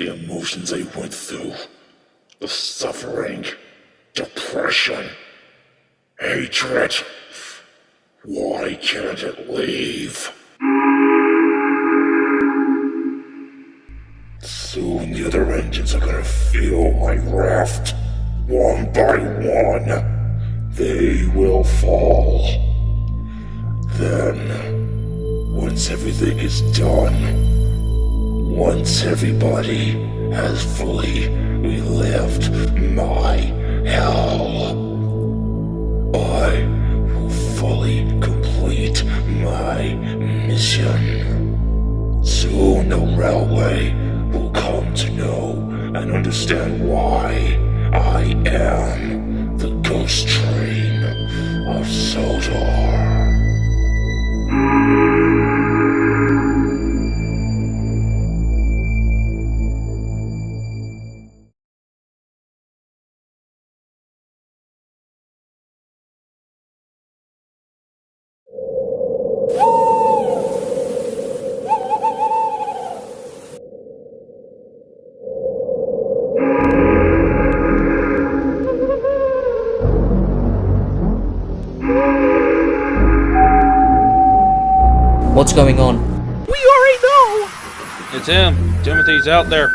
the emotions I went through, the suffering, depression, hatred. Why can't it leave? Soon the other engines are gonna feel my wrath. One by one, they will fall. Then, once everything is done, once everybody has fully relived my hell, I will fully complete my mission. Soon the railway will come to know and understand why I am the ghost train of Sodor. What's going on? We already know! It's him. Timothy's out there.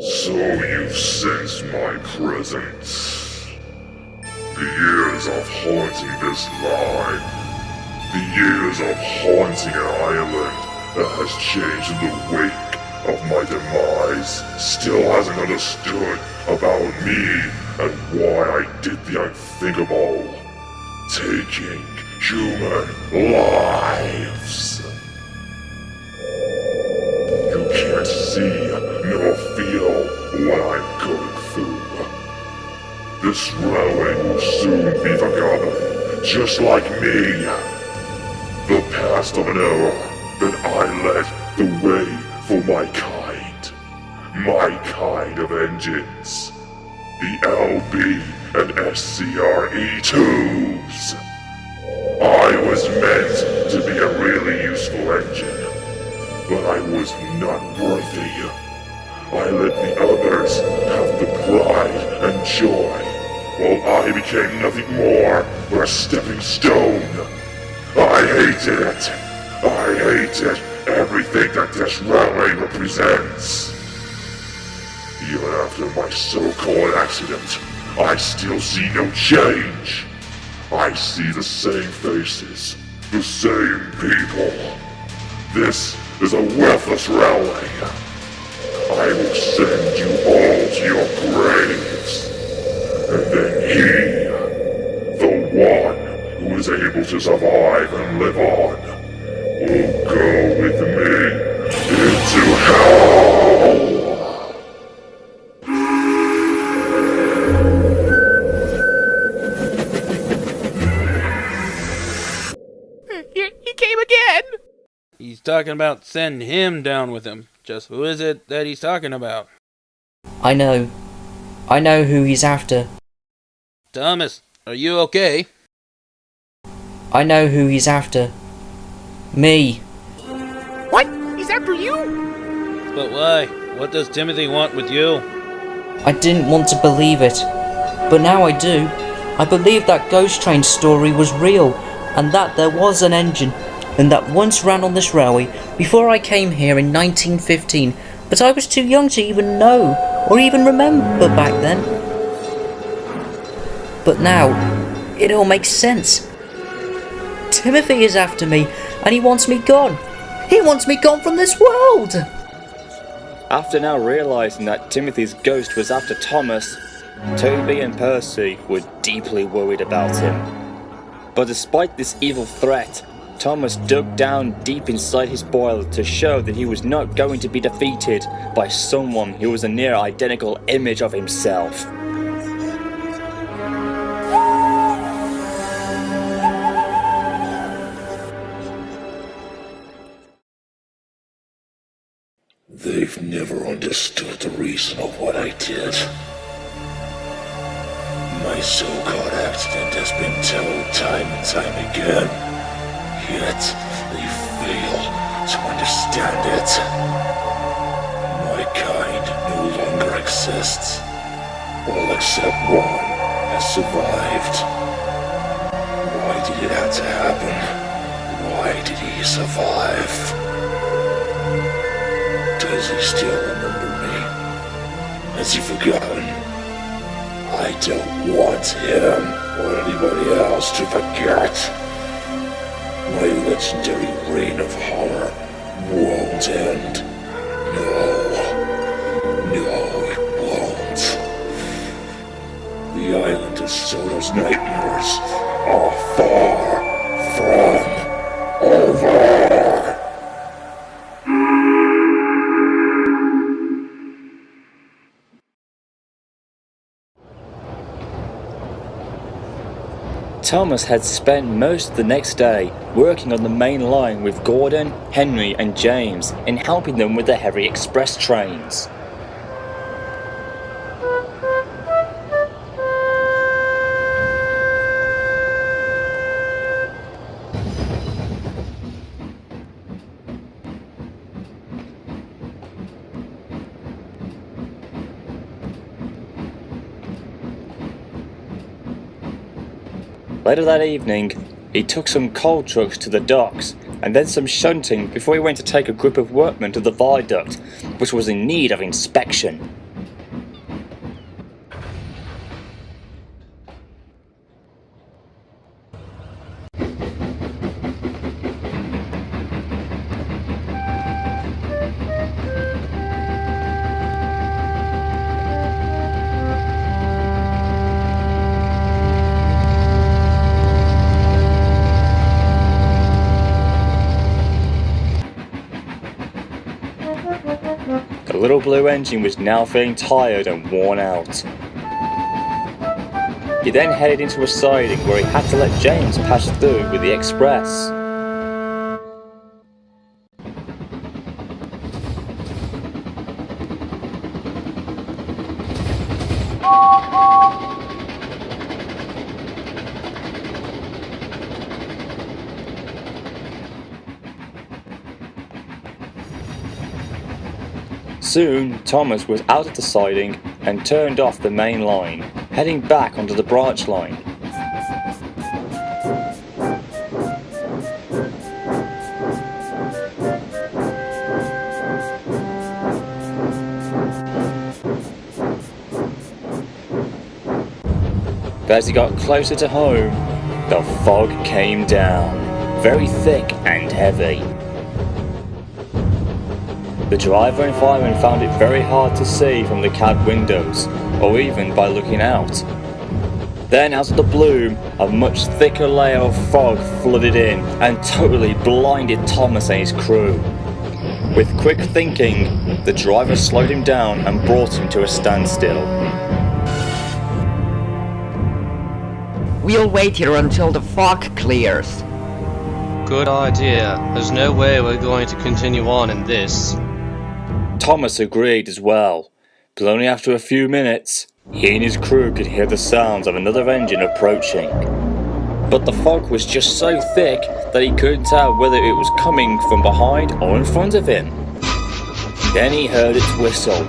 So you've sensed my presence. The years of haunting this line. The years of haunting an island that has changed in the wake of my demise still hasn't understood about me and why I did the unthinkable. Taking human lives. You can't see nor feel what I'm going through. This railway will soon be forgotten, just like me. The past of an era that I led the way for my kind of engines. The LB and SCRE2s. I was meant to be a really useful engine, but I was not worthy. I let the others have the pride and joy, while I became nothing more but a stepping stone. I hated it. I hated everything that this railway represents. Even after my so-called accident, I still see no change. I see the same faces, the same people. This is a worthless railway. I will send you all to your graves. And then he, the one who is able to survive and live on, will go with me into hell. He came again! He's talking about send him down with him. Just who is it that he's talking about? I know. I know who he's after. Thomas, are you okay? I know who he's after. Me. What? He's after you? But why? What does Timothy want with you? I didn't want to believe it, but now I do. I believe that ghost train story was real, and that there was an engine, and that once ran on this railway before I came here in 1915, but I was too young to even know, or even remember back then. But now, it all makes sense. Timothy is after me, and he wants me gone. He wants me gone from this world! After now realizing that Timothy's ghost was after Thomas, Toby and Percy were deeply worried about him. But despite this evil threat, Thomas dug down deep inside his boiler to show that he was not going to be defeated by someone who was a near identical image of himself. They've never understood the reason of what I did. My so-called accident has been told time and time again, yet they fail to understand. stand it. My kind no longer exists. All except one has survived. Why did it have to happen? Why did he survive? Does he still remember me? Has he forgotten? I don't want him or anybody else to forget. My legendary reign of horror won't end. No, it won't. The island of Sodor's nightmares are far from over. Thomas had spent most of the next day working on the main line with Gordon, Henry and James in helping them with the heavy express trains. Later that evening, he took some coal trucks to the docks and then some shunting before he went to take a group of workmen to the viaduct, which was in need of inspection. The little blue engine was now feeling tired and worn out. He then headed into a siding where he had to let James pass through with the express. Soon, Thomas was out of the siding and turned off the main line, heading back onto the branch line. But as he got closer to home, the fog came down, very thick and heavy. The driver and fireman found it very hard to see from the cab windows, or even by looking out. Then, out of the bloom, a much thicker layer of fog flooded in and totally blinded Thomas and his crew. With quick thinking, the driver slowed him down and brought him to a standstill. We'll wait here until the fog clears. Good idea. There's no way we're going to continue on in this. Thomas agreed as well, but only after a few minutes, he and his crew could hear the sounds of another engine approaching. But the fog was just so thick that he couldn't tell whether it was coming from behind or in front of him. Then he heard its whistle.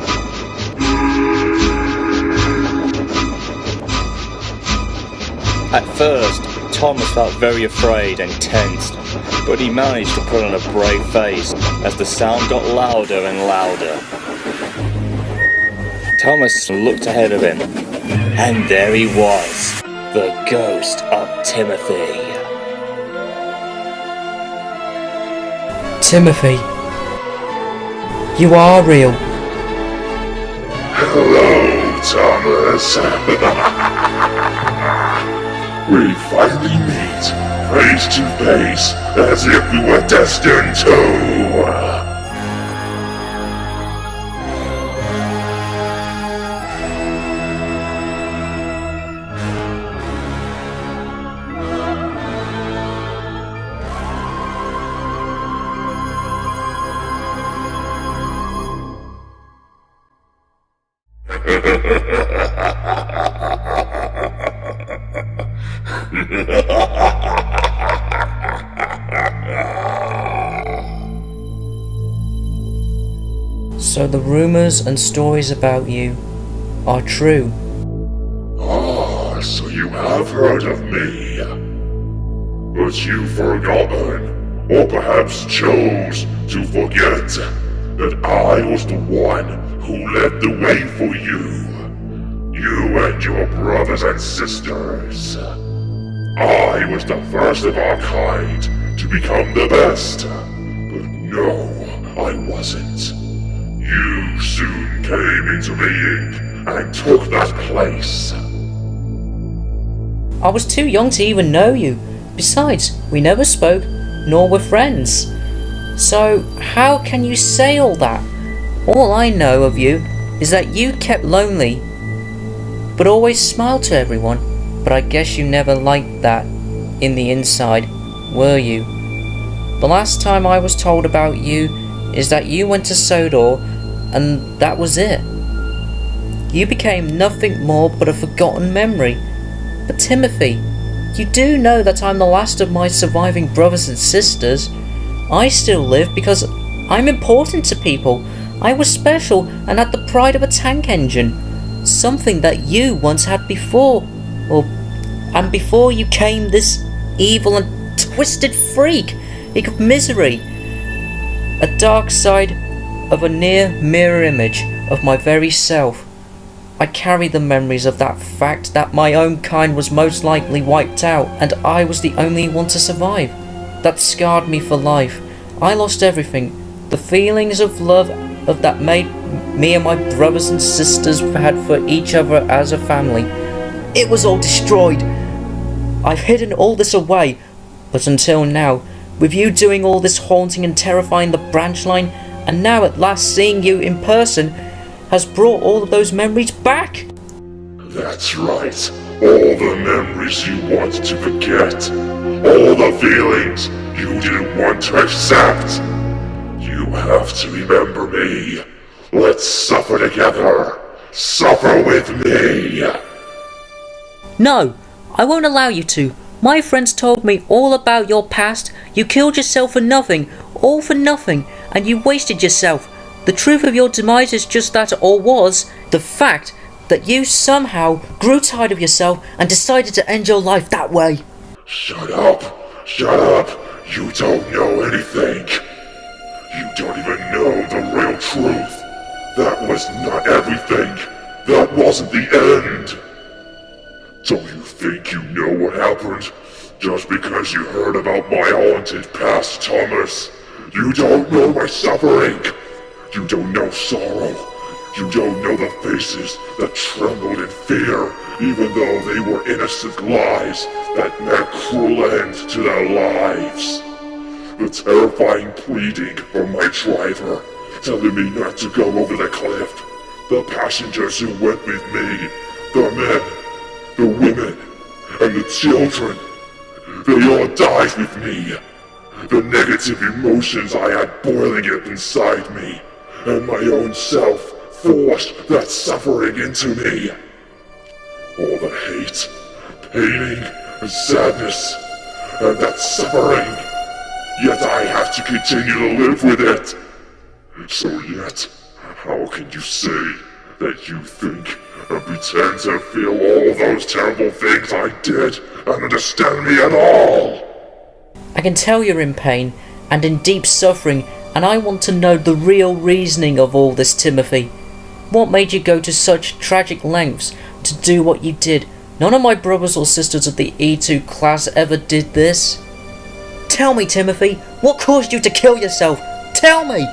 At first, Thomas felt very afraid and tensed, but he managed to put on a brave face as the sound got louder and louder. Thomas looked ahead of him, and there he was, the ghost of Timothy. Timothy, you are real. Hello, Thomas. We finally meet, face to face, as if we were destined to. So the rumors and stories about you are true. Ah, so you have heard of me. But you've forgotten, or perhaps chose to forget, that I was the one who led the way for you. You and your brothers and sisters. I was the first of our kind to become the best. But no, I wasn't. You soon came into being and took that place. I was too young to even know you. Besides, we never spoke, nor were friends. So how can you say all that? All I know of you is that you kept lonely, but always smiled to everyone. But I guess you never liked that in the inside, were you? The last time I was told about you is that you went to Sodor, and that was it. You became nothing more but a forgotten memory. But Timothy, you do know that I'm the last of my surviving brothers and sisters. I still live because I'm important to people. I was special and had the pride of a tank engine. Something that you once had before. And before you came this evil and twisted freak of misery. A dark side of a near mirror image of my very self. I carry the memories of that fact that my own kind was most likely wiped out and I was the only one to survive. That scarred me for life. I lost everything. The feelings of love that made me and my brothers and sisters had for each other as a family. It was all destroyed. I've hidden all this away, but until now, with you doing all this haunting and terrifying the branch line, and now at last seeing you in person, has brought all of those memories back. That's right. All the memories you want to forget. All the feelings you didn't want to accept. You have to remember me. Let's suffer together. Suffer with me. No, I won't allow you to. My friends told me all about your past. You killed yourself for nothing, all for nothing, and you wasted yourself. The truth of your demise is just that, or was, the fact that you somehow grew tired of yourself and decided to end your life that way. Shut up. Shut up. You don't know anything. You don't even know the real truth. That was not everything. That wasn't the end. Don't you think you know what happened? Just because you heard about my haunted past, Thomas. You don't know my suffering. You don't know sorrow. You don't know the faces that trembled in fear, even though they were innocent lies that meant cruel end to their lives. The terrifying pleading from my driver, telling me not to go over the cliff. The passengers who went with me, the men, the women, and the children, they all died with me. The negative emotions I had boiling up inside me, and my own self forced that suffering into me. All the hate, paining, and sadness, and that suffering. Yet I have to continue to live with it. So yet, how can you say that you think and pretend to feel all those terrible things I did and understand me at all? I can tell you're in pain and in deep suffering, and I want to know the real reasoning of all this, Timothy. What made you go to such tragic lengths to do what you did? None of my brothers or sisters of the E2 class ever did this. Tell me, Timothy, what caused you to kill yourself? Tell me!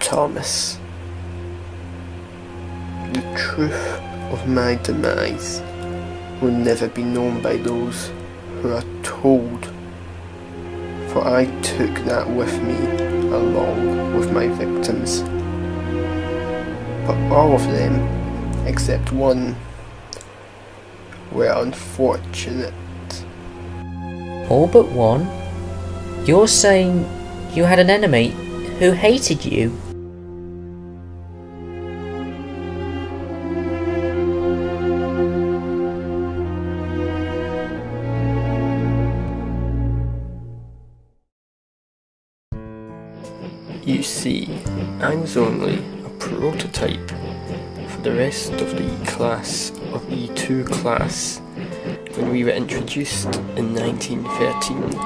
Thomas, the truth of my demise will never be known by those who are told, for I took that with me along with my victims. But all of them, except one, were unfortunate. All but one? You're saying you had an enemy who hated you? You see, I was only a prototype for the rest of the class of E2 class when we were introduced in 1913.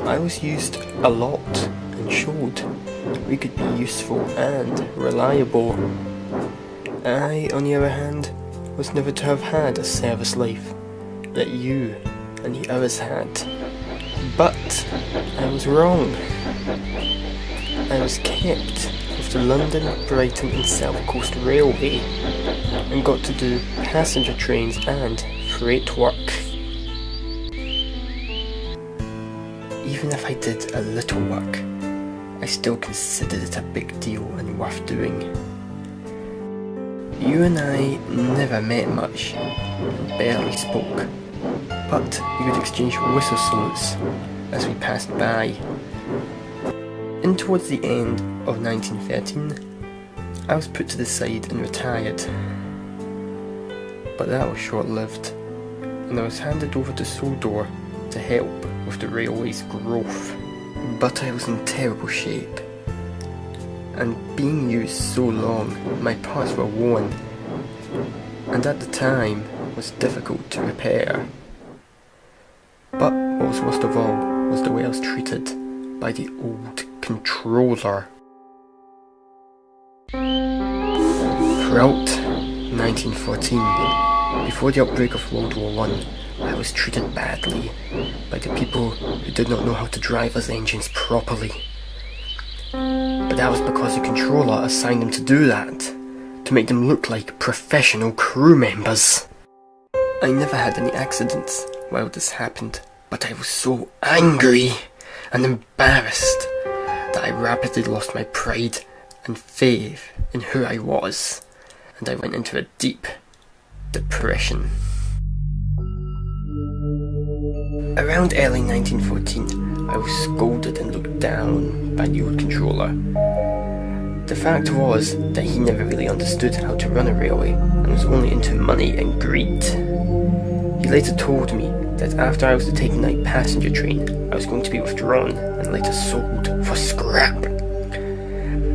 I was used a lot and showed we could be useful and reliable. I, on the other hand, was never to have had a service life that you and the others had. But I was wrong. I was kept with the London, Brighton and South Coast Railway and got to do passenger trains and freight work. Even if I did a little work, I still considered it a big deal and worth doing. You and I never met much and barely spoke, but we would exchange whistle salutes as we passed by. In towards the end of 1913, I was put to the side and retired. But that was short-lived, and I was handed over to Sodor to help with the railway's growth. But I was in terrible shape, and being used so long, my parts were worn, and at the time was difficult to repair. But what was worst of all was the way I was treated by the old controller. Throughout 1914, before the outbreak of World War I was treated badly by the people who did not know how to drive those engines properly. But that was because the controller assigned them to do that, to make them look like professional crew members. I never had any accidents while this happened, but I was so angry and embarrassed that I rapidly lost my pride and faith in who I was, and I went into a deep depression. Around early 1914, I was scolded and looked down by the old controller. The fact was that he never really understood how to run a railway and was only into money and greed. He later told me that after I was to take the night passenger train, I was going to be withdrawn and later sold for scrap.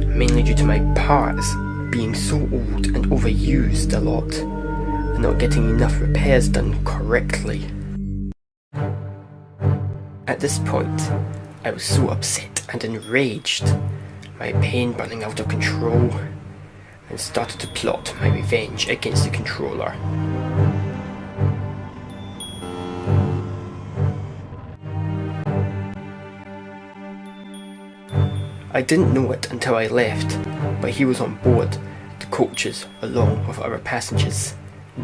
Mainly due to my parts being so old and overused a lot, and not getting enough repairs done correctly. At this point, I was so upset and enraged, my pain burning out of control, and started to plot my revenge against the controller. I didn't know it until I left, but he was on board the coaches along with other passengers.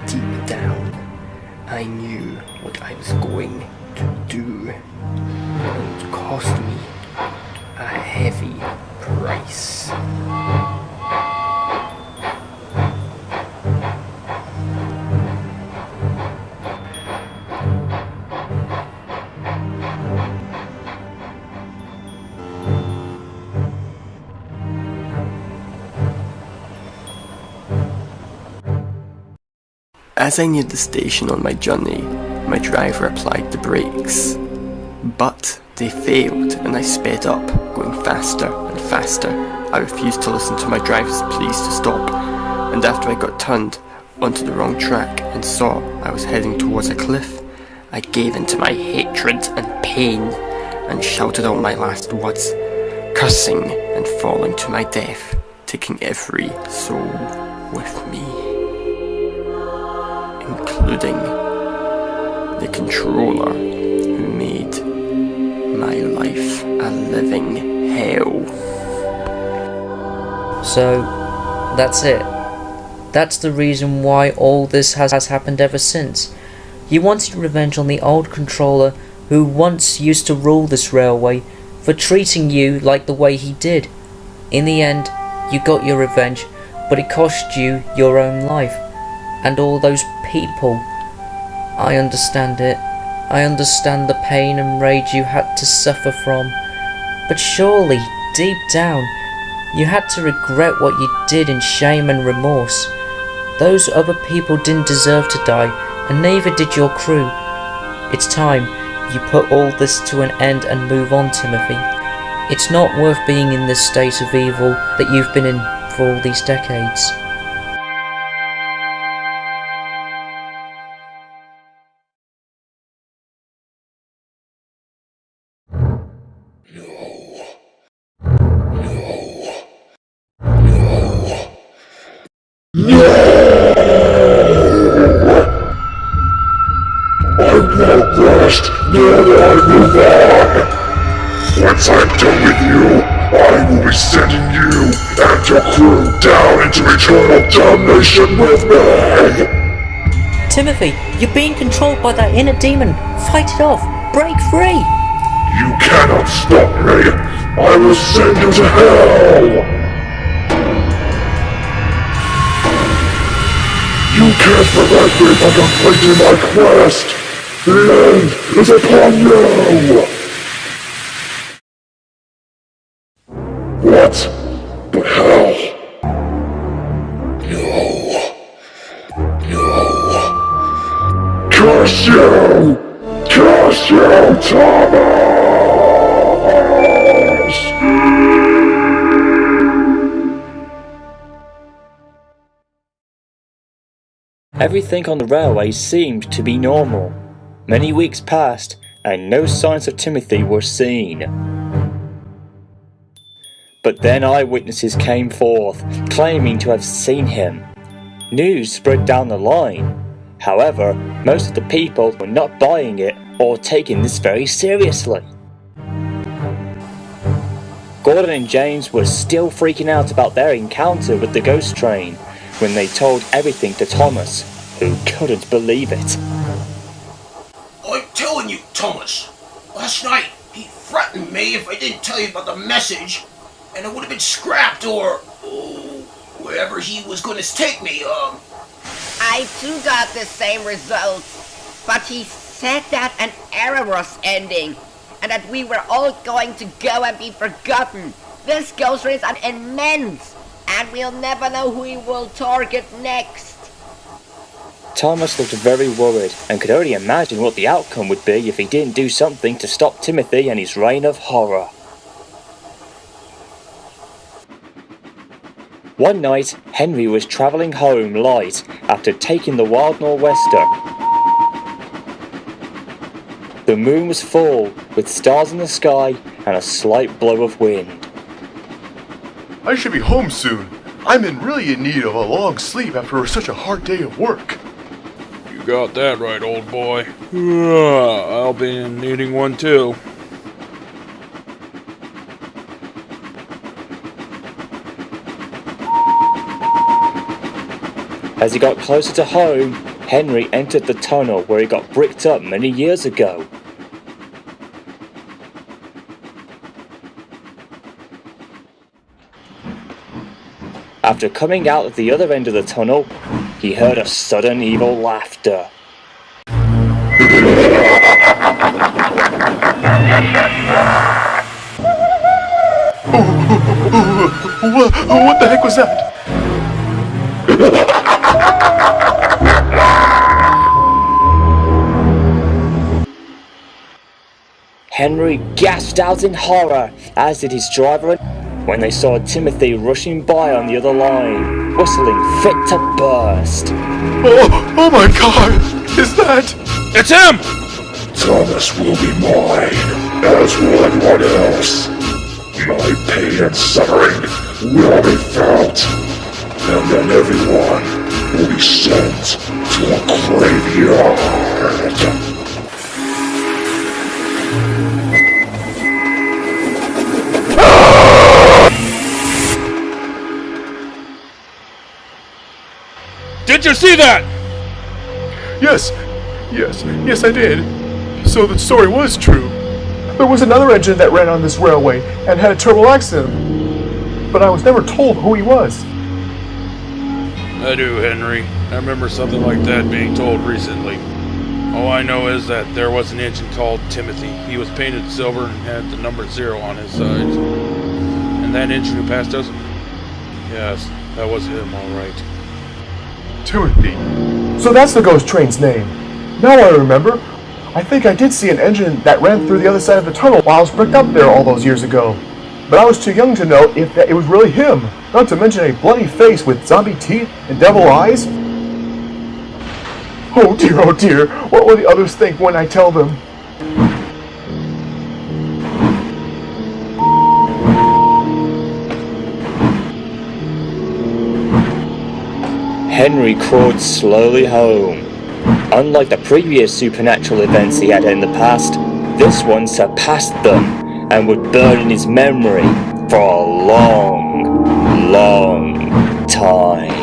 Deep down, I knew what I was going to do, and it would cost me a heavy price. As I neared the station on my journey, my driver applied the brakes. But they failed and I sped up, going faster and faster. I refused to listen to my driver's pleas to stop, and after I got turned onto the wrong track and saw I was heading towards a cliff, I gave in to my hatred and pain and shouted out my last words, cursing and falling to my death, taking every soul with me, including the controller who made my life a living hell. So, that's it. That's the reason why all this has happened ever since. You wanted revenge on the old controller who once used to rule this railway for treating you like the way he did. In the end, you got your revenge, but it cost you your own life. And all those people. I understand it. I understand the pain and rage you had to suffer from. But surely, deep down, you had to regret what you did in shame and remorse. Those other people didn't deserve to die, and neither did your crew. It's time you put all this to an end and move on, Timothy. It's not worth being in this state of evil that you've been in for all these decades. I'm not lost, now I move on. Once I'm done with you, I will be sending you and your crew down into eternal damnation with me. Timothy, you're being controlled by that inner demon. Fight it off. Break free. You cannot stop me. I will send you to hell. You can't prevent me from completing my quest. The end is upon you. What? But how? No. No. Curse you! Curse you, Thomas! Everything on the railway seemed to be normal. Many weeks passed, and no signs of Timothy were seen. But then eyewitnesses came forth, claiming to have seen him. News spread down the line. However, most of the people were not buying it or taking this very seriously. Gordon and James were still freaking out about their encounter with the ghost train when they told everything to Thomas, who couldn't believe it. I'm telling you, Thomas. Last night, he threatened me if I didn't tell you about the message, and it would have been scrapped or wherever he was going to take me. I too got the same result, but he said that an era was ending, and that we were all going to go and be forgotten. This ghost train is immense, and we'll never know who he will target next. Thomas looked very worried and could only imagine what the outcome would be if he didn't do something to stop Timothy and his reign of horror. One night, Henry was travelling home light after taking the Wild Nor'Wester. The moon was full, with stars in the sky and a slight blow of wind. I should be home soon. I'm really in need of a long sleep after such a hard day of work. You got that right, old boy. I'll be needing one too. As he got closer to home, Henry entered the tunnel where he got bricked up many years ago. After coming out at the other end of the tunnel, he heard a sudden evil laughter. What the heck was that? Henry gasped out in horror, as did his driver, when they saw Timothy rushing by on the other line, whistling fit to burst. Oh my god! Is that... It's him! Thomas will be mine, as will everyone else. My pain and suffering will be felt, and then everyone will be sent to a graveyard. Did you see that? Yes I did. So the story was true. There was another engine that ran on this railway and had a terrible accident. But I was never told who he was. I do, Henry. I remember something like that being told recently. All I know is that there was an engine called Timothy. He was painted silver and had the number 0 on his sides. And that engine who passed us? Yes, that was him, all right. Timothy. So that's the ghost train's name. Now I remember. I think I did see an engine that ran through the other side of the tunnel while I was bricked up there all those years ago. but I was too young to know if that it was really him, not to mention a bloody face with zombie teeth and devil eyes. Oh dear, what will the others think when I tell them? Henry crawled slowly home. Unlike the previous supernatural events he had in the past, this one surpassed them and would burn in his memory for a long time.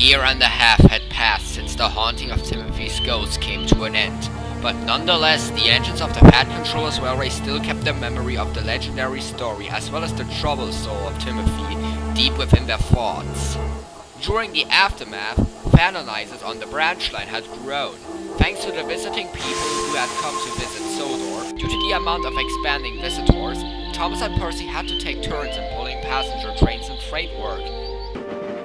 year and a half had passed since the haunting of Timothy's ghost came to an end, but nonetheless, the engines of the Fat Controller's Railway still kept the memory of the legendary story as well as the troubled soul of Timothy deep within their thoughts. During the aftermath, fan analysis on the branch line had grown, thanks to the visiting people who had come to visit Sodor. Due to the amount of expanding visitors, Thomas and Percy had to take turns in pulling passenger trains and freight work.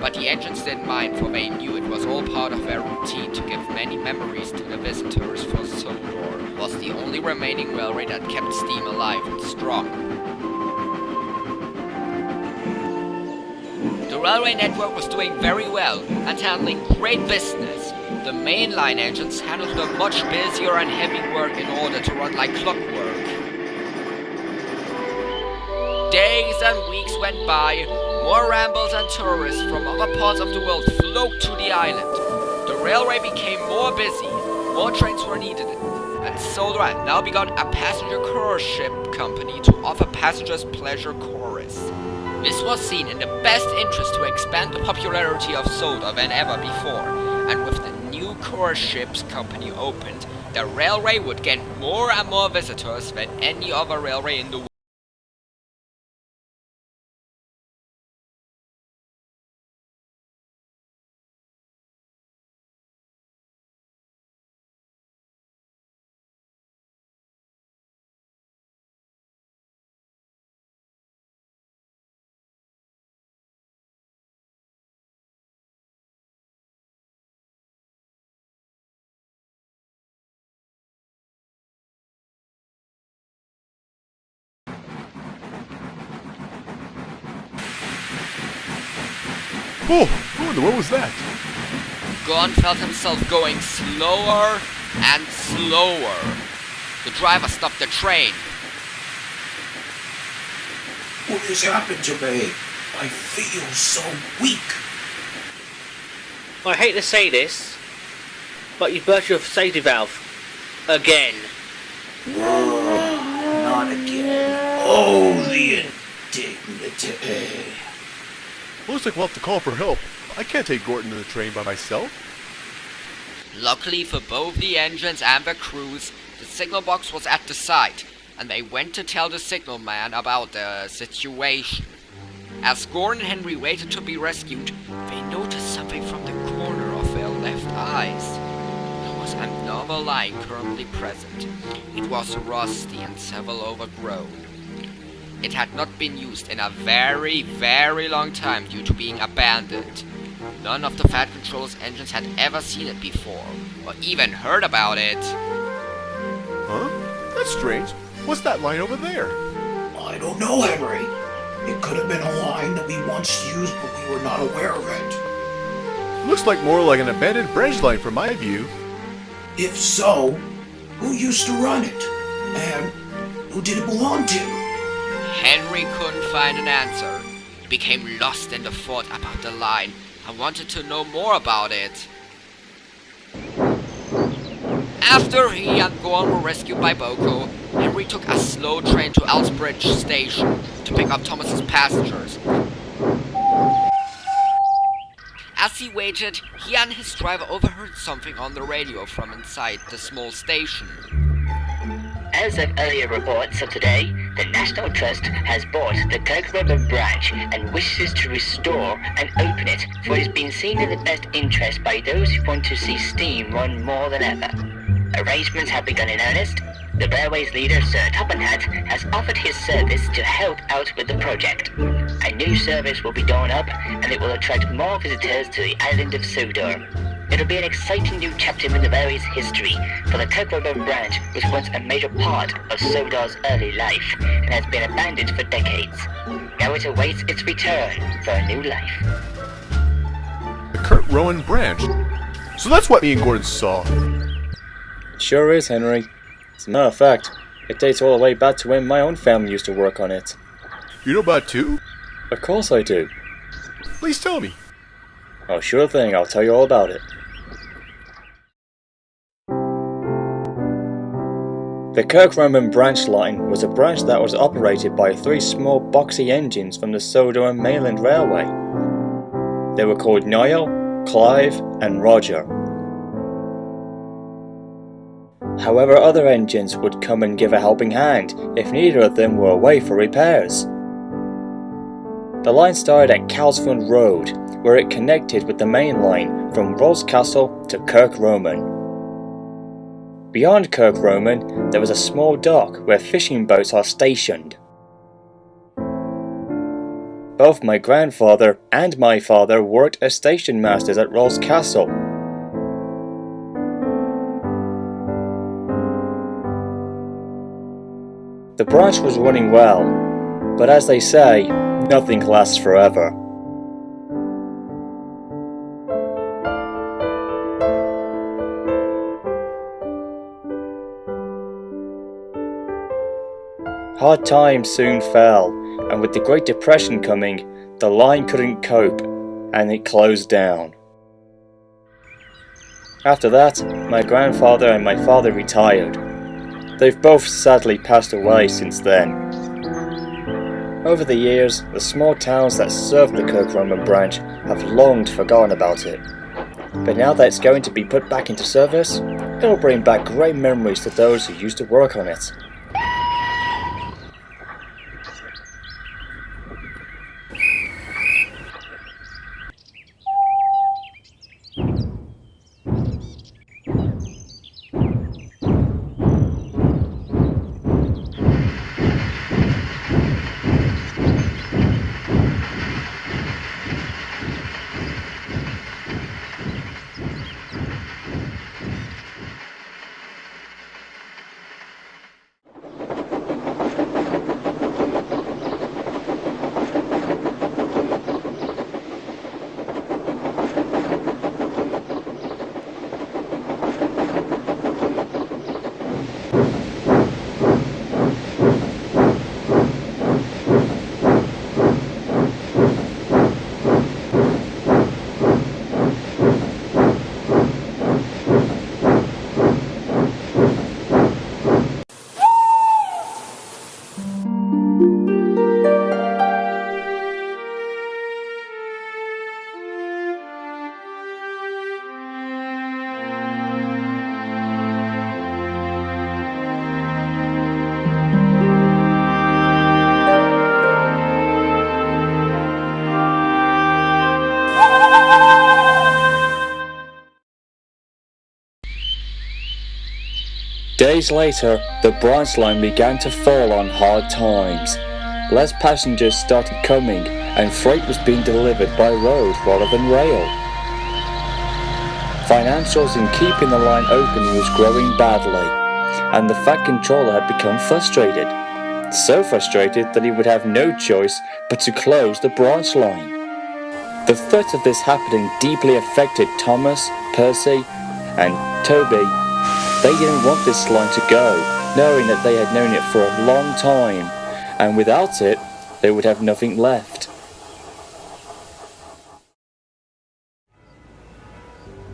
But the engines didn't mind, for they knew it was all part of their routine to give many memories to the visitors, for Sodor was the only remaining railway that kept steam alive and strong. The railway network was doing very well and handling great business. The mainline engines handled the much busier and heavy work in order to run like clockwork. Days and weeks went by. More ramblers and tourists from other parts of the world flocked to the island. The railway became more busy, more trains were needed, and Sodor had now begun a passenger cruise ship company to offer passengers pleasure chorus. This was seen in the best interest to expand the popularity of Sodor than ever before, and with the new cruise ships company opened, the railway would gain more and more visitors than any other railway in the world. Oh, what was that? Gordon felt himself going slower and slower. The driver stopped the train. What has happened to me? I feel so weak. I hate to say this, but you burst your safety valve. Again. Not again. Oh, the indignity. Looks like we'll have to call for help. I can't take Gordon to the train by myself. Luckily for both the engines and the crews, the signal box was at the site, and they went to tell the signalman about the situation. As Gordon and Henry waited to be rescued, they noticed something from the corner of their left eyes. There was another line currently present. It was rusty and several overgrown. It had not been used in a very, very long time due to being abandoned. None of the Fat Controller's engines had ever seen it before, or even heard about it. Huh? That's strange. What's that line over there? I don't know, Henry. It could have been a line that we once used, but we were not aware of it. Looks like more like an abandoned branch line from my view. If so, who used to run it? And who did it belong to? Henry couldn't find an answer. He became lost in the thought about the line and wanted to know more about it. After he and Gorn were rescued by Boko, Henry took a slow train to Elsbridge Station to pick up Thomas's passengers. As he waited, he and his driver overheard something on the radio from inside the small station. As of earlier reports of today, the National Trust has bought the Kirkroban branch and wishes to restore and open it, for it has been seen in the best interest by those who want to see steam run more than ever. Arrangements have begun in earnest. The railway's leader, Sir Toppenhat, has offered his service to help out with the project. A new service will be drawn up, and it will attract more visitors to the island of Sodor. It'll be an exciting new chapter in the railway's history, for the Kirkroban branch was once a major part of Sodor's early life, and has been abandoned for decades. Now it awaits its return for a new life. The Kurt Rowan branch. So that's what me and Gordon saw. It sure is, Henry. As a matter of fact, it dates all the way back to when my own family used to work on it. You know about it too? Of course I do. Please tell me. Oh, sure thing, I'll tell you all about it. The Kirkroman branch line was a branch that was operated by 3 small boxy engines from the Sodor and Mainland Railway. They were called Niall, Clive and Roger. However, other engines would come and give a helping hand if neither of them were away for repairs. The line started at Calsford Road, where it connected with the main line from Roscastle to Kirkroman. Beyond Kirkroman, there was a small dock where fishing boats are stationed. Both my grandfather and my father worked as station masters at Roscastle. The branch was running well, but as they say, nothing lasts forever. Hard times soon fell, and with the Great Depression coming, the line couldn't cope, and it closed down. After that, my grandfather and my father retired. They've both sadly passed away since then. Over the years, the small towns that serve the Kirk Roman branch have long forgotten about it. But now that it's going to be put back into service, it'll bring back great memories to those who used to work on it. Days later, the branch line began to fall on hard times. Less passengers started coming, and freight was being delivered by road rather than rail. Financials in keeping the line open was growing badly, and the Fat Controller had become frustrated. So frustrated that he would have no choice but to close the branch line. The threat of this happening deeply affected Thomas, Percy, and Toby. They didn't want this line to go, knowing that they had known it for a long time, and without it, they would have nothing left.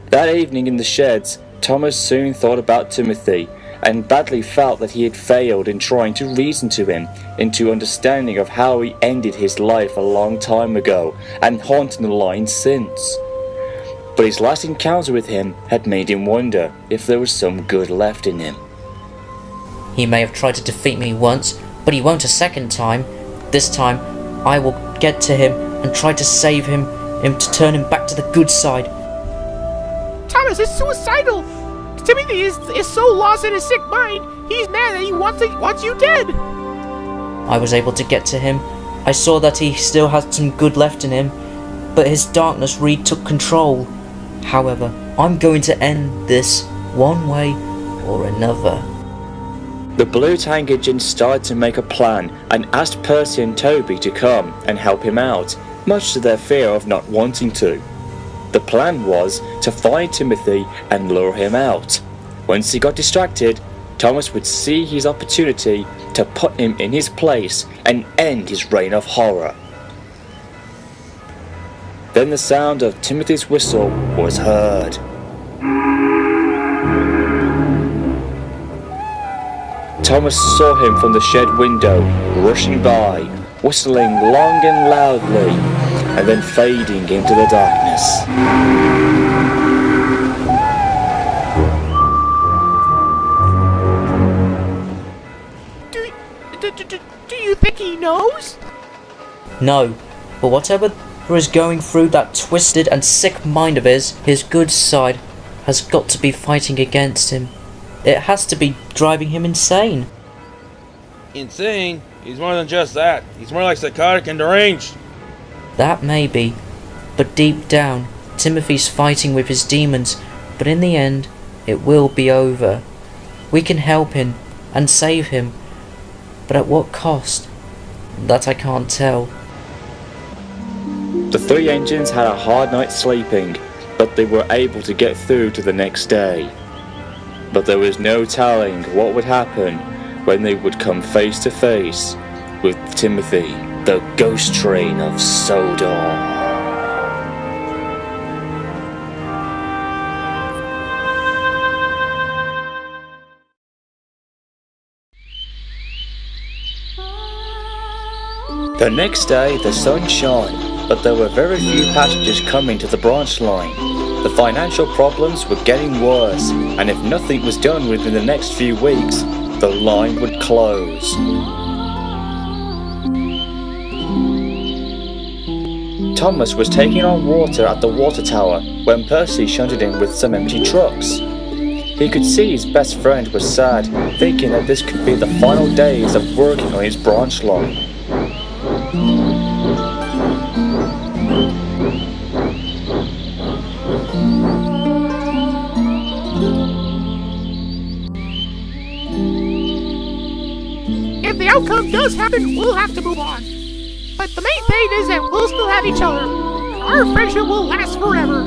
That evening in the sheds, Thomas soon thought about Timothy, and badly felt that he had failed in trying to reason to him into understanding of how he ended his life a long time ago, and haunted the line since. But his last encounter with him had made him wonder if there was some good left in him. He may have tried to defeat me once, but he won't a second time. This time, I will get to him and try to save him to turn him back to the good side. Thomas is suicidal. Timothy is so lost in his sick mind. He's mad that he wants you dead. I was able to get to him. I saw that he still had some good left in him, but his darkness retook control. However, I'm going to end this one way or another. The Blue Tank Agent started to make a plan and asked Percy and Toby to come and help him out, much to their fear of not wanting to. The plan was to find Timothy and lure him out. Once he got distracted, Thomas would see his opportunity to put him in his place and end his reign of horror. Then the sound of Timothy's whistle was heard. Thomas saw him from the shed window, rushing by, whistling long and loudly, and then fading into the darkness. Do you think he knows? No, but whatever is going through that twisted and sick mind of his good side has got to be fighting against him. It has to be driving him insane. Insane? He's more than just that. He's more like psychotic and deranged. That may be, but deep down, Timothy's fighting with his demons, but in the end, it will be over. We can help him and save him, but at what cost? That I can't tell. The three engines had a hard night sleeping, but they were able to get through to the next day. But there was no telling what would happen when they would come face to face with Timothy, the ghost train of Sodor. The next day, the sun shone, but there were very few passengers coming to the branch line. The financial problems were getting worse, and if nothing was done within the next few weeks, the line would close. Thomas was taking on water at the water tower when Percy shunted in with some empty trucks. He could see his best friend was sad, thinking that this could be the final days of working on his branch line. If the outcome does happen, we'll have to move on. But the main thing is that we'll still have each other. Our friendship will last forever.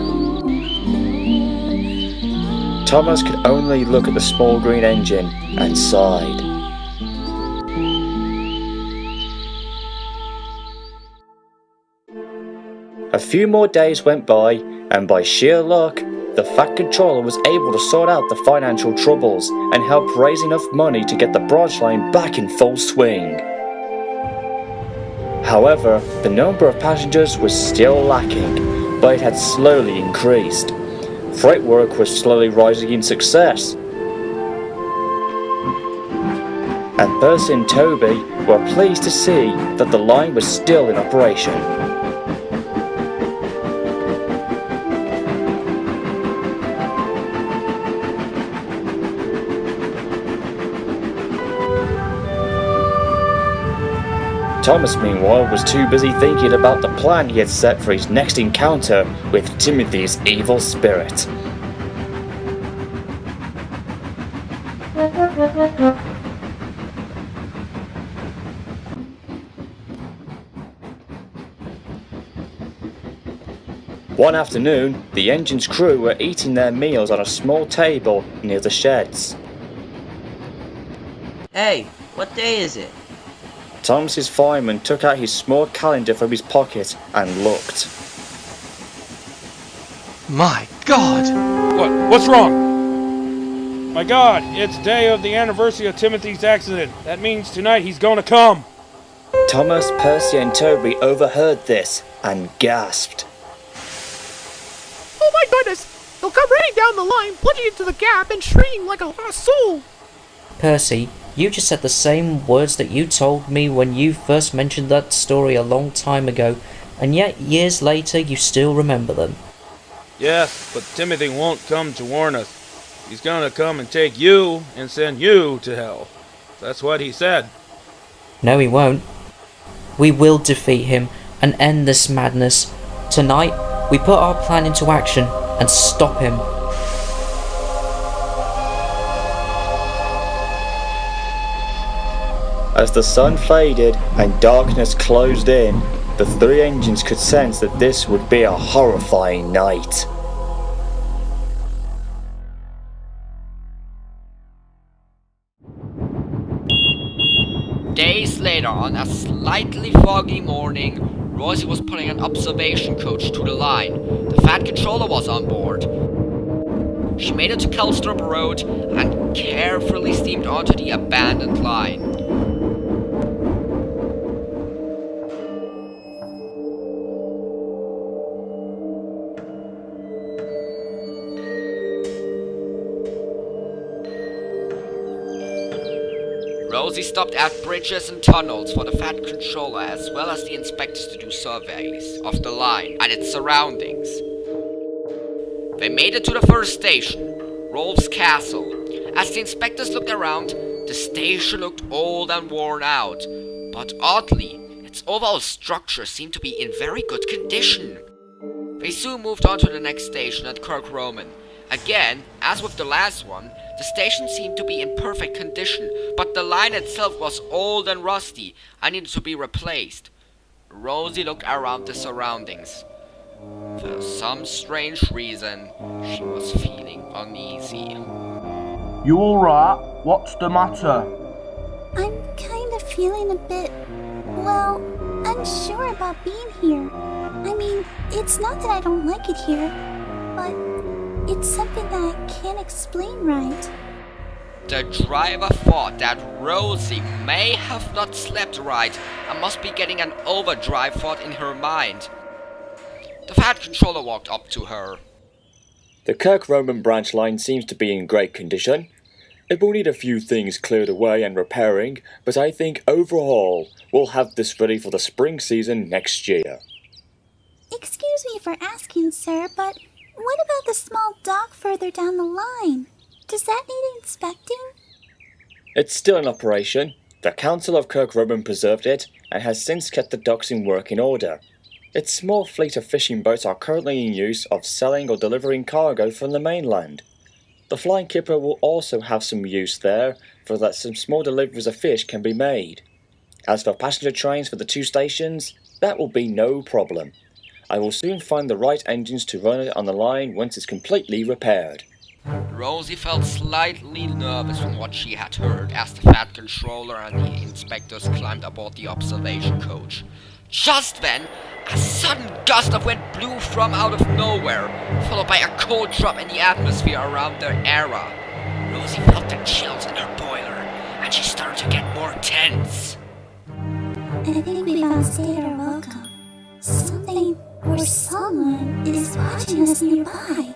Thomas could only look at the small green engine and sighed. A few more days went by, and by sheer luck, the Fat Controller was able to sort out the financial troubles and help raise enough money to get the branch line back in full swing. However, the number of passengers was still lacking, but it had slowly increased. Freight work was slowly rising in success. And Percy and Toby were pleased to see that the line was still in operation. Thomas, meanwhile, was too busy thinking about the plan he had set for his next encounter with Timothy's evil spirit. One afternoon, the engine's crew were eating their meals on a small table near the sheds. Hey, what day is it? Thomas's fireman took out his small calendar from his pocket and looked. My God! What's wrong? My God, it's day of the anniversary of Timothy's accident. That means tonight he's gonna come. Thomas, Percy and Toby overheard this and gasped. Oh my goodness! They'll come running down the line, plunging into the gap and shrieking like a lost soul! Percy, you just said the same words that you told me when you first mentioned that story a long time ago, and yet years later you still remember them. Yes, but Timothy won't come to warn us. He's gonna come and take you and send you to hell. That's what he said. No, he won't. We will defeat him and end this madness. Tonight, we put our plan into action and stop him. As the sun faded and darkness closed in, the three engines could sense that this would be a horrifying night. Days later, on a slightly foggy morning, Rosie was putting an observation coach to the line. The Fat Controller was on board. She made it to Kelstrup Road and carefully steamed onto the abandoned line. Rosie stopped at bridges and tunnels for the Fat Controller as well as the inspectors to do surveys of the line and its surroundings. They made it to the first station, Rolf's Castle. As the inspectors looked around, the station looked old and worn out, but oddly, its overall structure seemed to be in very good condition. They soon moved on to the next station at Kirk Roman. Again, as with the last one, the station seemed to be in perfect condition, but the line itself was old and rusty and needed to be replaced. Rosie looked around the surroundings. For some strange reason, she was feeling uneasy. You alright? What's the matter? I'm kind of feeling a bit, well, unsure about being here. I mean, it's not that I don't like it here, but it's something that I can't explain right. The driver thought that Rosie may have not slept right and must be getting an overdrive thought in her mind. The Fat Controller walked up to her. The Kirk Roman branch line seems to be in great condition. It will need a few things cleared away and repairing, but I think overall we'll have this ready for the spring season next year. Excuse me for asking, sir, but what about the small dock further down the line? Does that need inspecting? It's still in operation. The Council of Kirk Roman preserved it and has since kept the docks in working order. Its small fleet of fishing boats are currently in use of selling or delivering cargo from the mainland. The Flying Kipper will also have some use there, for that some small deliveries of fish can be made. As for passenger trains for the 2 stations, that will be no problem. I will soon find the right engines to run it on the line once it's completely repaired. Rosie felt slightly nervous from what she had heard as the Fat Controller and the inspectors climbed aboard the observation coach. Just then, a sudden gust of wind blew from out of nowhere, followed by a cold drop in the atmosphere around their area. Rosie felt the chills in her boiler, and she started to get more tense. I think we've outstayed our welcome. Something or someone is watching us nearby.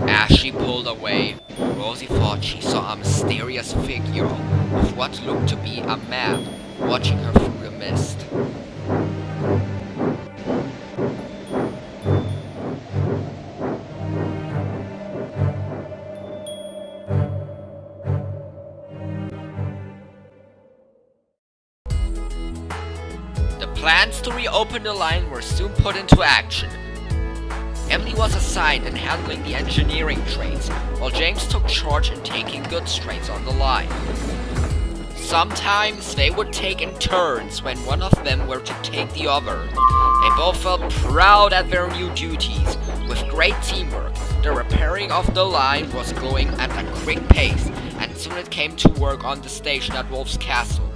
As she pulled away, Rosie thought she saw a mysterious figure of what looked to be a man watching her through the mist. The plans to reopen the line were soon put into action. Emily was assigned in handling the engineering trains, while James took charge in taking goods trains on the line. Sometimes they would take in turns when one of them were to take the other. They both felt proud at their new duties. With great teamwork, the repairing of the line was going at a quick pace, and soon it came to work on the station at Wolf's Castle.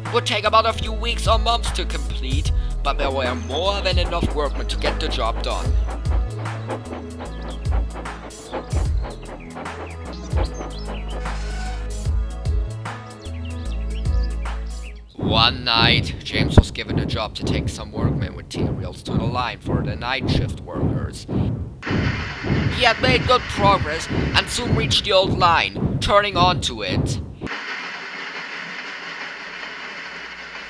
It would take about a few weeks or months to complete, but there were more than enough workmen to get the job done. One night, James was given a job to take some workmen materials to the line for the night shift workers. He had made good progress and soon reached the old line, turning onto it.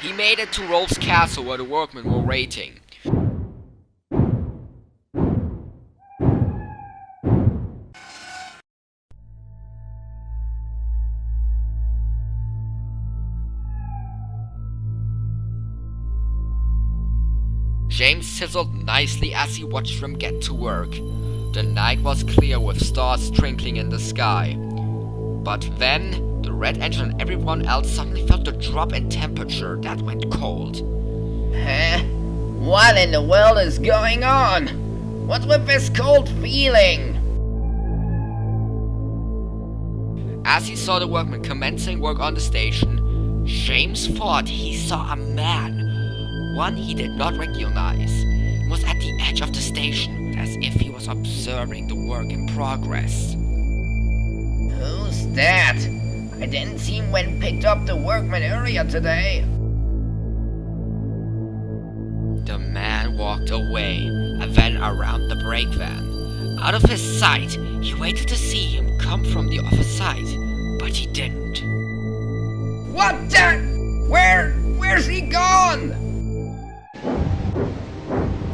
He made it to Rolf's Castle where the workmen were waiting. James sizzled nicely as he watched them get to work. The night was clear with stars twinkling in the sky. But then, the red engine and everyone else suddenly felt a drop in temperature that went cold. Huh? What in the world is going on? What's with this cold feeling? As he saw the workmen commencing work on the station, James thought he saw a man. One he did not recognize. He was at the edge of the station, as if he was observing the work in progress. Who's that? I didn't see him when picked up the workman earlier today. The man walked away, and then around the brake van. Out of his sight, he waited to see him come from the other side, but he didn't. What the? Where's he gone?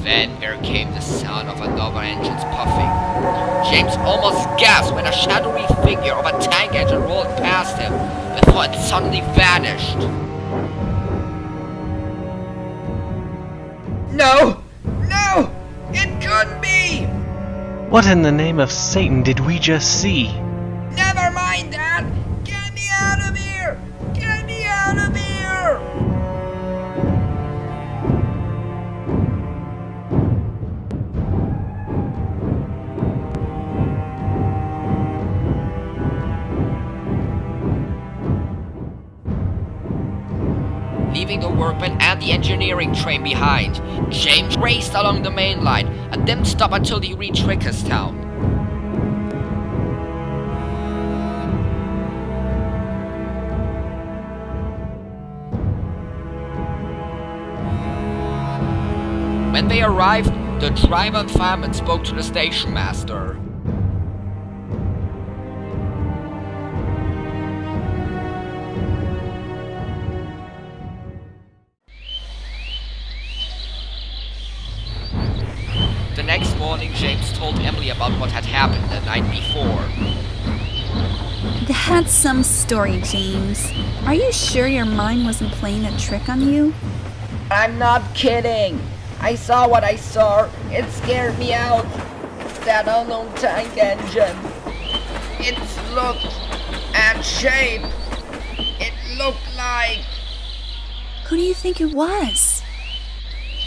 Then there came the sound of another engine's puffing. James almost gasped when a shadowy figure of a tank engine rolled past him before it suddenly vanished. No! It couldn't be! What in the name of Satan did we just see? Never mind that! Get me out of here! Get me out of here! Leaving the workmen and the engineering train behind. James raced along the main line and didn't stop until he reached Rickerstown. When they arrived, the driver and fireman spoke to the station master. The next morning, James told Emily about what had happened the night before. That's some story, James. Are you sure your mind wasn't playing a trick on you? I'm not kidding. I saw what I saw. It scared me out. That unknown tank engine. Its look and shape. It looked like... Who do you think it was?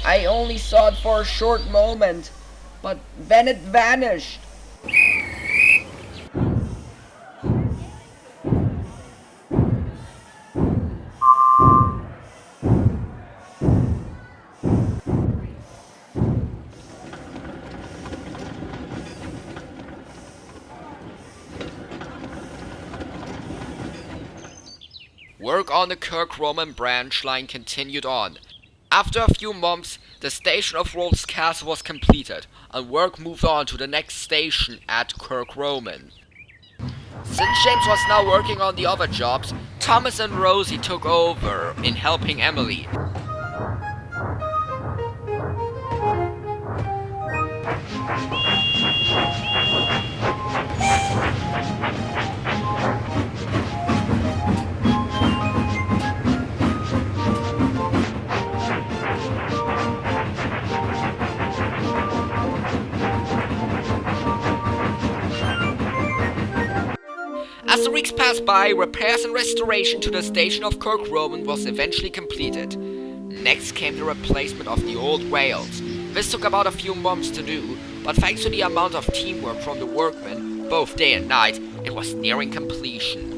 I only saw it for a short moment, but then it vanished. Work on the Kirk-Roman branch line continued on. After a few months, the station of Rolf's Castle was completed, and work moved on to the next station at Kirk-Roman. Since James was now working on the other jobs, Thomas and Rosie took over in helping Emily. As the weeks passed by, repairs and restoration to the station of Kirk-Roman was eventually completed. Next came the replacement of the old rails. This took about a few months to do, but thanks to the amount of teamwork from the workmen, both day and night, it was nearing completion.